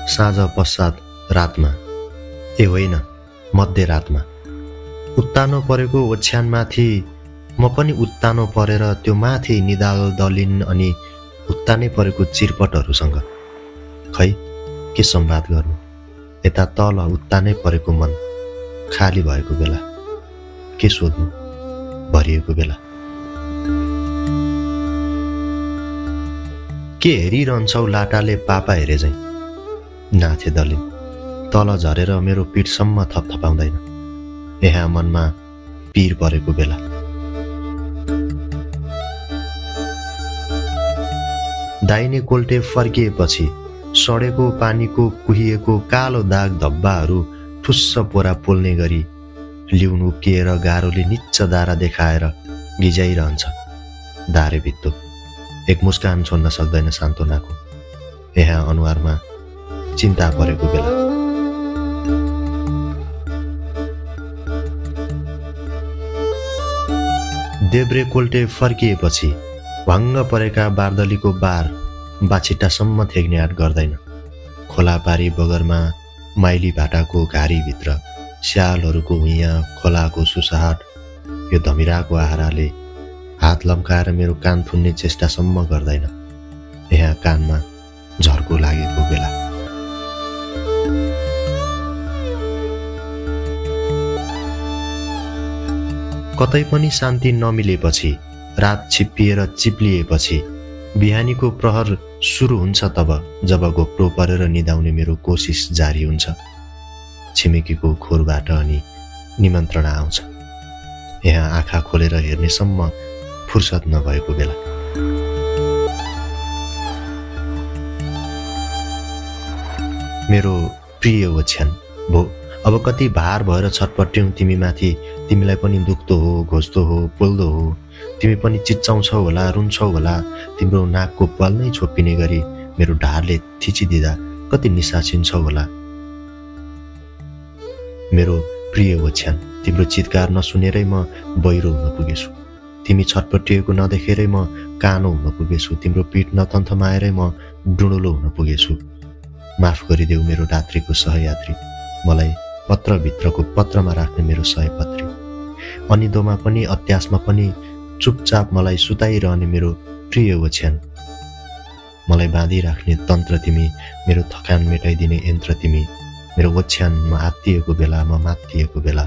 साँझ पश्चात रातमा, ए होइन मध्यरातमा उत्तानो परेको ओछ्यानमाथि म पनि उत्तानो परेर त्यो माथि निदाल दलिन अनि उत्तानै परेको चिरपटहरूसँग खै के संवाद गर्नु। यता तल उत्तानै परेको मन खाली भएको बेला के सोध्नु भरिएको बेला। के हेरिरहन्छौ लाटाले पापा हेरे झैं नाथे दलिन तल झरेर मेरो पिठसम्म थपथपाउँदैन। यहाँ मनमा पीर परेको बेला दाहिने कोल्टे फर्किएपछि सडेको पानीको कुहिएको कालो दाग धब्बाहरू ठुस्स पोरा पोल्ने गरी लिउन उक्किएर गाह्रोले निच्च दारा देखाएर गिजाइरहन्छ। दारे भित्तो एक मुस्कान छोड्न सक्दैन सान्त्वनाको। यहाँ अनुहारमा चिन्ता परेको बेला देब्रे कोल्टे फर्किएपछि भङ्ग परेका बार्दलीको बार बाछिटासम्म थेग्ने आँट गर्दैन। खोला पारी बगरमा माइली भाटाको घारीभित्र स्यालहरूको हुइयाँ खोलाको सुसाहट यो धमिराको आहाराले हात लम्काएर मेरो कान थुन्ने चेष्टासम्म गर्दैन। यहाँ कानमा झर्को लागेको बेला कतै पनि शान्ति नमिलेपछि रात छिप्पिएर चिप्लिएपछि बिहानीको प्रहर सुरु हुन्छ तब जब घोप्टो परेर निदाउने मेरो कोसिस जारी हुन्छ। छिमेकीको खोरबाट अनि निमन्त्रणा आउँछ। यहाँ आँखा खोलेर हेर्नेसम्म फुर्सद नभएको बेला मेरो प्रिय ओछ्यान भो अब कति भार भएर छटपट्यौ तिमी माथि। तिमीलाई पनि दुख्दो हो घोज्दो हो पोल्दो हो। तिमी पनि चिच्चाउँछौ होला रुन्छौ होला। तिम्रो नाकको पाल नै छोपिने गरी मेरो ढाडले थिचिदिँदा कति निसासिन्छौ होला। मेरो प्रिय ओछ्यान तिम्रो चित्कार नसुनेरै म बहिरो हुन पुगेछु। तिमी छटपटिएको नदेखेरै म कानो हुन पुगेछु। तिम्रो पिठ नथन्थमाएरै म डुँडुलो हुन पुगेछु। माफ गरिदेऊ मेरो रात्रिको सहयात्री, मलाई पत्रभित्रको पत्रमा राख्ने मेरो सयपत्री। अनिदोमा पनि अत्यासमा पनि चुपचाप मलाई सुताइरहने मेरो प्रिय ओछ्यान। मलाई बाँधिराख्ने तन्त्र तिमी, मेरो थकान मेटाइदिने यन्त्र तिमी। मेरो ओछ्यानमा आत्तिएको बेला म मात्तिएको बेला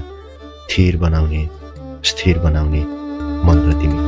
स्थिर बनाउने मन्त्र तिमी।